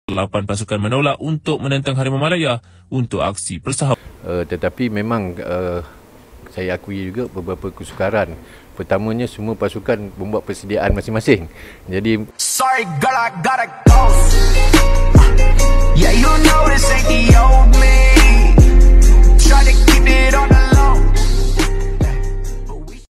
8 pasukan menolak untuk menentang Harimau Malaya untuk aksi persahabatan. Tetapi memang saya akui juga beberapa kesukaran. Pertamanya semua pasukan membuat persediaan masing-masing. Jadi sorry girl, I gotta go. Yeah, you know this ain't the old me. Try to keep it on the low.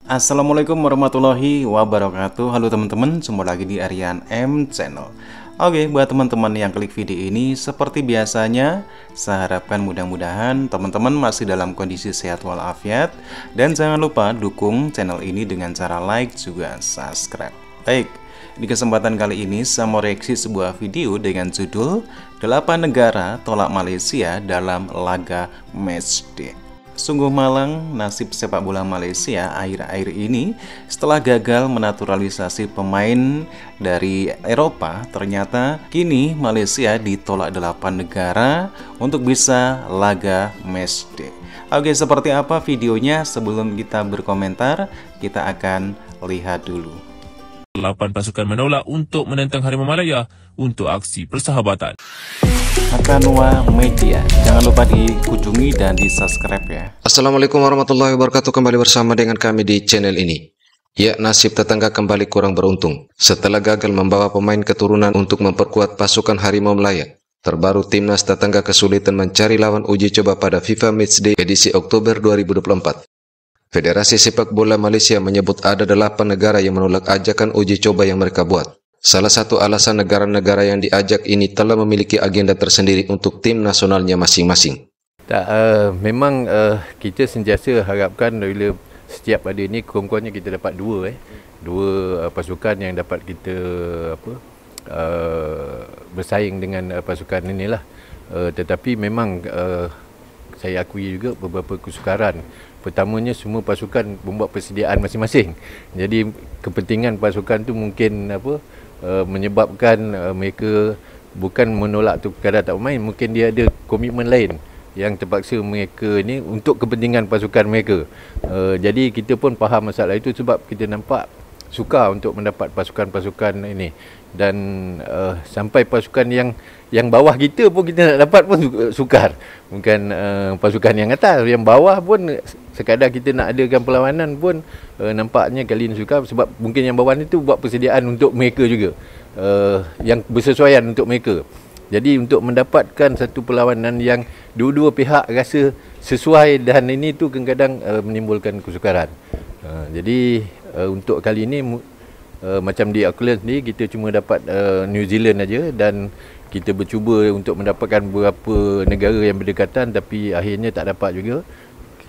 Assalamualaikum warahmatullahi wabarakatuh. Halo teman-teman, semua lagi di Aryan M Channel. Oke, buat teman-teman yang klik video ini, seperti biasanya, saya harapkan mudah-mudahan teman-teman masih dalam kondisi sehat walafiat. Dan jangan lupa dukung channel ini dengan cara like juga subscribe. Baik, di kesempatan kali ini saya mau reaksi sebuah video dengan judul 8 negara tolak Malaysia dalam laga matchday. Sungguh malang nasib sepak bola Malaysia akhir-akhir ini setelah gagal menaturalisasi pemain dari Eropa. Ternyata kini Malaysia ditolak 8 negara untuk bisa laga matchday. Oke, seperti apa videonya? Sebelum kita berkomentar, kita akan lihat dulu. 8 pasukan menolak untuk menentang Harimau Malaya untuk aksi persahabatan. Hakanwa Media, jangan lupa dikunjungi dan di subscribe ya. Assalamualaikum warahmatullahi wabarakatuh. Kembali bersama dengan kami di channel ini. Ya, nasib tetangga kembali kurang beruntung. Setelah gagal membawa pemain keturunan untuk memperkuat pasukan Harimau Malaya, terbaru timnas tetangga kesulitan mencari lawan uji coba pada FIFA Matchday edisi Oktober 2024. Federasi Sepak Bola Malaysia menyebut ada 8 negara yang menolak ajakan uji coba yang mereka buat. Salah satu alasan negara-negara yang diajak ini telah memiliki agenda tersendiri untuk tim nasionalnya masing-masing. Memang kita sentiasa harapkan bila setiap ada ini kurang-kurangnya kita dapat dua pasukan yang dapat kita bersaing dengan pasukan inilah. Tetapi memang saya akui juga beberapa kesukaran. Pertamanya semua pasukan membuat persediaan masing-masing. Jadi kepentingan pasukan tu mungkin menyebabkan mereka bukan menolak tu kerana tak bermain, mungkin dia ada komitmen lain yang terpaksa mereka ni untuk kepentingan pasukan mereka. Jadi kita pun faham masalah itu sebab kita nampak sukar untuk mendapat pasukan-pasukan ini. Dan sampai pasukan yang bawah kita pun kita nak dapat pun sukar. Bukan pasukan yang atas, yang bawah pun sekadar kita nak adakan perlawanan pun nampaknya kali ini sukar sebab mungkin yang bawah itu buat persediaan untuk mereka juga, yang bersesuaian untuk mereka. Jadi untuk mendapatkan satu perlawanan yang dua-dua pihak rasa sesuai dan ini tu kadang-kadang menimbulkan kesukaran. Jadi untuk kali ini macam di Auckland ni kita cuma dapat New Zealand aja dan kita bercuba untuk mendapatkan beberapa negara yang berdekatan tapi akhirnya tak dapat juga.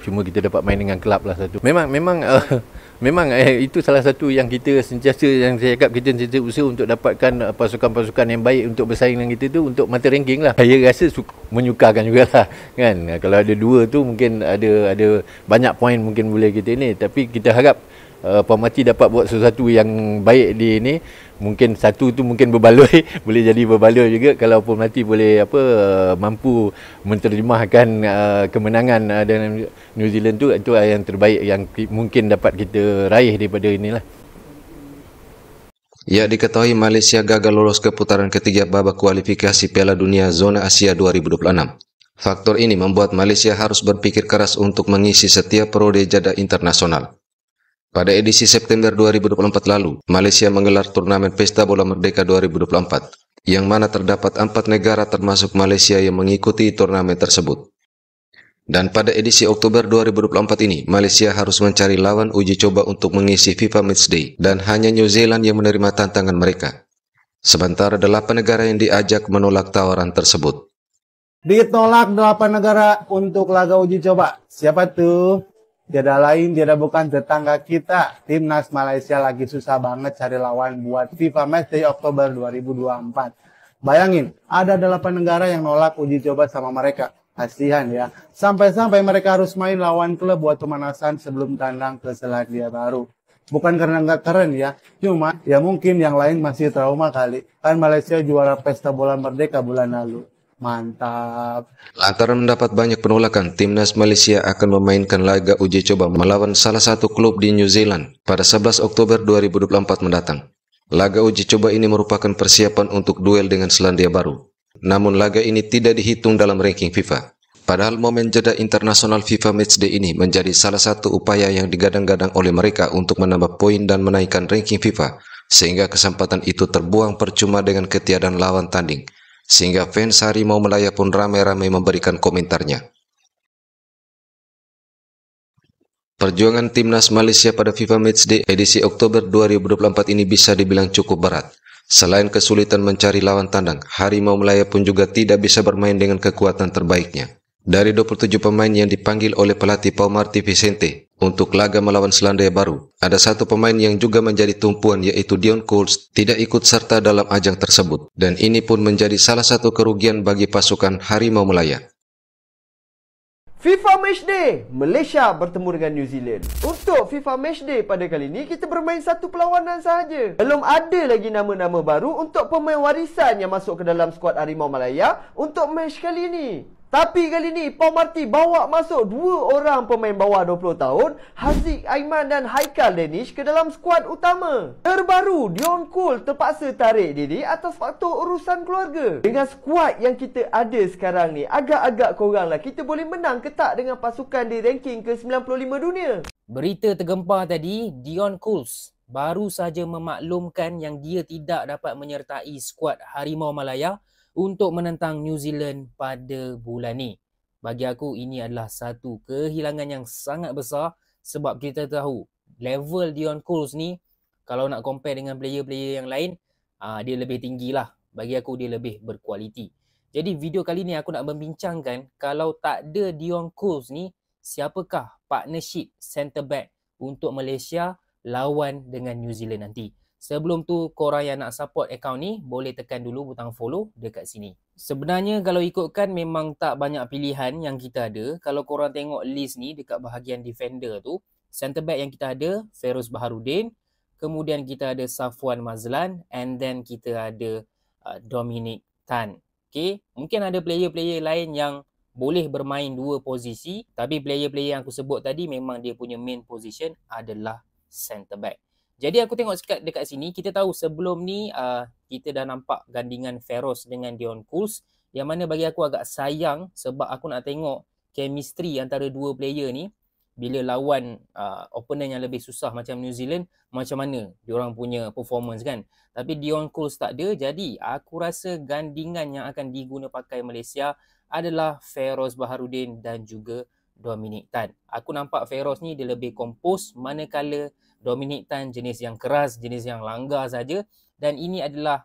Cuma kita dapat main dengan kelab lah satu. Memang itu salah satu yang kita sentiasa, yang saya cakap, kita sentiasa usaha untuk dapatkan pasukan-pasukan yang baik untuk bersaing dengan kita tu untuk mata ranking lah. Saya rasa menyukarkan jugalah kan. Kalau ada dua tu mungkin ada banyak poin mungkin boleh kita ini, tapi kita harap Puan Mati dapat buat sesuatu yang baik di ini. Mungkin satu tu mungkin berbaloi boleh jadi berbaloi juga kalau Puan Mati boleh mampu menterjemahkan kemenangan dengan New Zealand tu, itu yang terbaik yang mungkin dapat kita raih daripada inilah. Ya, diketahui Malaysia gagal lolos ke putaran ketiga babak kualifikasi Piala Dunia Zona Asia 2026. Faktor ini membuat Malaysia harus berpikir keras untuk mengisi setiap periode jeda internasional. Pada edisi September 2024 lalu, Malaysia menggelar turnamen Pesta Bola Merdeka 2024, yang mana terdapat 4 negara termasuk Malaysia yang mengikuti turnamen tersebut. Dan pada edisi Oktober 2024 ini, Malaysia harus mencari lawan uji coba untuk mengisi FIFA Matchday, dan hanya New Zealand yang menerima tantangan mereka. Sementara 8 negara yang diajak menolak tawaran tersebut. Ditolak 8 negara untuk laga uji coba. Siapa tuh? Tiada lain, tiada bukan tetangga kita. Timnas Malaysia lagi susah banget cari lawan buat FIFA Matchday Oktober 2024. Bayangin, ada 8 negara yang nolak uji coba sama mereka. Kasihan ya. Sampai-sampai mereka harus main lawan klub buat pemanasan sebelum tandang ke Selandia Baru. Bukan karena nggak keren ya, cuma ya mungkin yang lain masih trauma kali. Kan Malaysia juara Pesta Bola Merdeka bulan lalu. Mantap. Lantaran mendapat banyak penolakan, timnas Malaysia akan memainkan laga uji coba melawan salah satu klub di New Zealand pada 11 Oktober 2024 mendatang. Laga uji coba ini merupakan persiapan untuk duel dengan Selandia Baru. Namun laga ini tidak dihitung dalam ranking FIFA. Padahal momen jeda internasional FIFA Matchday ini menjadi salah satu upaya yang digadang-gadang oleh mereka untuk menambah poin dan menaikkan ranking FIFA, sehingga kesempatan itu terbuang percuma dengan ketiadaan lawan tanding, sehingga fans Harimau Malaya pun ramai-ramai memberikan komentarnya. Perjuangan timnas Malaysia pada FIFA Matchday edisi Oktober 2024 ini bisa dibilang cukup berat. Selain kesulitan mencari lawan tandang, Harimau Malaya pun juga tidak bisa bermain dengan kekuatan terbaiknya. Dari 27 pemain yang dipanggil oleh pelatih Pau Marty Vicente untuk laga melawan Selandia Baru, ada satu pemain yang juga menjadi tumpuan, yaitu Dion Coles, tidak ikut serta dalam ajang tersebut. Dan ini pun menjadi salah satu kerugian bagi pasukan Harimau Malaya. FIFA Matchday, Malaysia bertemu dengan New Zealand. Untuk FIFA Matchday pada kali ini, kita bermain satu perlawanan sahaja. Belum ada lagi nama-nama baru untuk pemain warisan yang masuk ke dalam skuad Harimau Malaya untuk match kali ini. Tapi kali ni Pau Marty bawa masuk 2 orang pemain bawah 20 tahun, Haziq Aiman dan Haikal Danish ke dalam skuad utama. Terbaru, Dion Cole terpaksa tarik diri atas faktor urusan keluarga. Dengan skuad yang kita ada sekarang ni, agak-agak koranglah kita boleh menang ke tak dengan pasukan di ranking ke-95 dunia. Berita tergempar tadi, Dion Coles baru saja memaklumkan yang dia tidak dapat menyertai skuad Harimau Malaya untuk menentang New Zealand pada bulan ni. Bagi aku ini adalah satu kehilangan yang sangat besar sebab kita tahu level Dion Coles ni kalau nak compare dengan player-player yang lain, dia lebih tinggi lah. Bagi aku dia lebih berkualiti. Jadi video kali ni aku nak membincangkan kalau tak ada Dion Coles ni, siapakah partnership centre back untuk Malaysia lawan dengan New Zealand nanti. Sebelum tu, korang yang nak support akaun ni, boleh tekan dulu butang follow dekat sini. Sebenarnya kalau ikutkan memang tak banyak pilihan yang kita ada. Kalau korang tengok list ni dekat bahagian defender tu, centre back yang kita ada, Feiruz Baharudin. Kemudian kita ada Safwan Mazlan. And then kita ada Dominic Tan. Okay? Mungkin ada player-player lain yang boleh bermain 2 posisi. Tapi player-player yang aku sebut tadi memang dia punya main position adalah centre back. Jadi aku tengok dekat sini, kita tahu sebelum ni kita dah nampak gandingan Feiruz dengan Dion Coles, yang mana bagi aku agak sayang sebab aku nak tengok chemistry antara 2 player ni bila lawan opponent yang lebih susah macam New Zealand, macam mana diorang punya performance kan. Tapi Dion Coles tak ada, jadi aku rasa gandingan yang akan diguna pakai Malaysia adalah Feiruz Baharudin dan juga Dominic Tan. Aku nampak Feiruz ni dia lebih kompos, manakala Dominic Tan jenis yang keras, jenis yang langgar saja. Dan ini adalah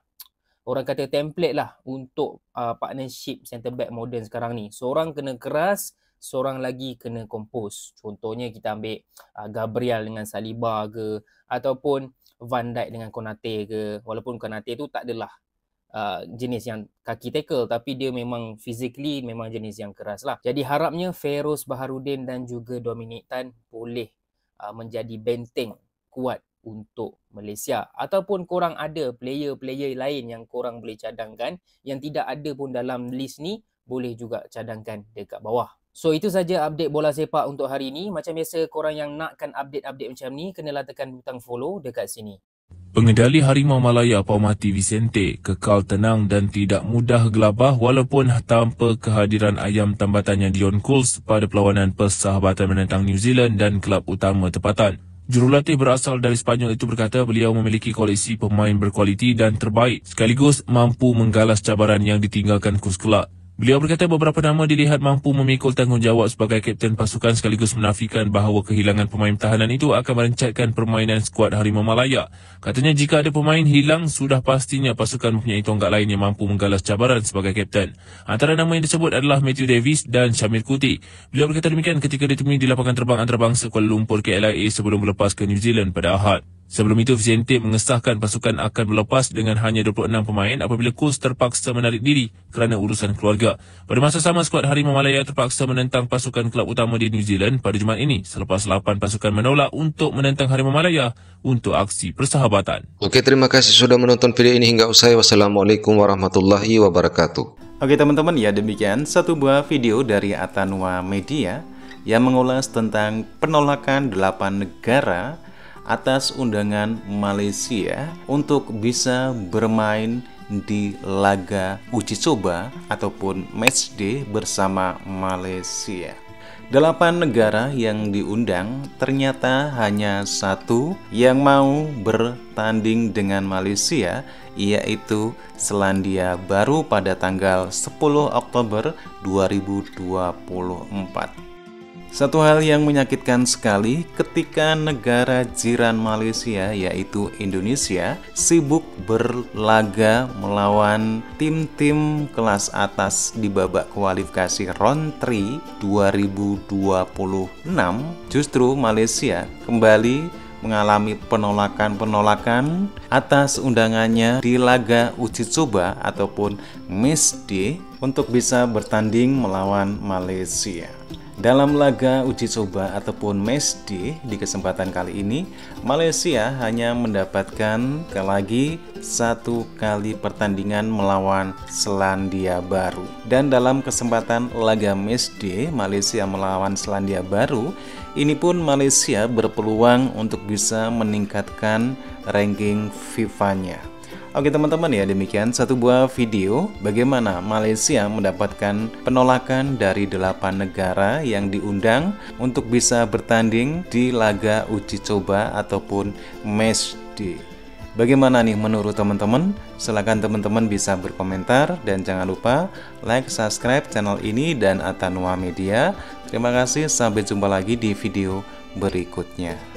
orang kata template lah untuk partnership centre back moden sekarang ni. Seorang kena keras, seorang lagi kena kompos. Contohnya kita ambil Gabriel dengan Saliba ke, ataupun Van Dijk dengan Konate ke. Walaupun Konate tu tak adalah jenis yang kaki tackle, tapi dia memang physically memang jenis yang keras lah. Jadi harapnya Feiruz Baharudin dan juga Dominic Tan boleh menjadi benteng kuat untuk Malaysia. Ataupun korang ada player-player lain yang korang boleh cadangkan yang tidak ada pun dalam list ni, boleh juga cadangkan dekat bawah. So itu saja update bola sepak untuk hari ini. Macam biasa, korang yang nakkan update-update macam ni, kenalah tekan butang follow dekat sini. Pengendali Harimau Malaya Pau Marty Vicente kekal tenang dan tidak mudah gelabah walaupun tanpa kehadiran ayam tambatannya Dion Coles pada perlawanan persahabatan menentang New Zealand dan kelab utama tempatan. Jurulatih berasal dari Sepanyol itu berkata beliau memiliki koleksi pemain berkualiti dan terbaik sekaligus mampu menggalas cabaran yang ditinggalkan kos kelab. Beliau berkata beberapa nama dilihat mampu memikul tanggungjawab sebagai kapten pasukan sekaligus menafikan bahawa kehilangan pemain tahanan itu akan merencatkan permainan skuad Harimau Malaya. Katanya jika ada pemain hilang, sudah pastinya pasukan mempunyai tonggak lain yang mampu menggalas cabaran sebagai kapten. Antara nama yang disebut adalah Matthew Davis dan Syamir Kuti. Beliau berkata demikian ketika ditemui di lapangan terbang antarabangsa Kuala Lumpur KLIA sebelum berlepas ke New Zealand pada Ahad. Sebelum itu, Vicente mengesahkan pasukan akan berlepas dengan hanya 26 pemain apabila Coles terpaksa menarik diri kerana urusan keluarga. Pada masa sama, skuad Harimau Malaya terpaksa menentang pasukan kelab utama di New Zealand pada Jumaat ini selepas 8 pasukan menolak untuk menentang Harimau Malaya untuk aksi persahabatan. Oke, terima kasih sudah menonton video ini hingga usai. Wassalamualaikum warahmatullahi wabarakatuh. Oke teman-teman, ya demikian satu buah video dari Atanua Media yang mengulas tentang penolakan 8 negara atas undangan Malaysia untuk bisa bermain di laga uji coba ataupun matchday bersama Malaysia. 8 negara yang diundang ternyata hanya satu yang mau bertanding dengan Malaysia, yaitu Selandia Baru pada tanggal 10 Oktober 2024. Satu hal yang menyakitkan sekali ketika negara jiran Malaysia yaitu Indonesia sibuk berlaga melawan tim-tim kelas atas di babak kualifikasi round 3 2026, justru Malaysia kembali mengalami penolakan atas undangannya di laga uji coba ataupun matchday untuk bisa bertanding melawan Malaysia. Dalam laga uji coba ataupun matchday di kesempatan kali ini, Malaysia hanya mendapatkan lagi 1 kali pertandingan melawan Selandia Baru. Dan dalam kesempatan laga matchday Malaysia melawan Selandia Baru, ini pun Malaysia berpeluang untuk bisa meningkatkan ranking FIFA-nya. Oke teman-teman ya, demikian satu buah video bagaimana Malaysia mendapatkan penolakan dari 8 negara yang diundang untuk bisa bertanding di laga uji coba ataupun matchday. Bagaimana nih menurut teman-teman? Silahkan teman-teman bisa berkomentar dan jangan lupa like, subscribe channel ini dan Atanua Media. Terima kasih, sampai jumpa lagi di video berikutnya.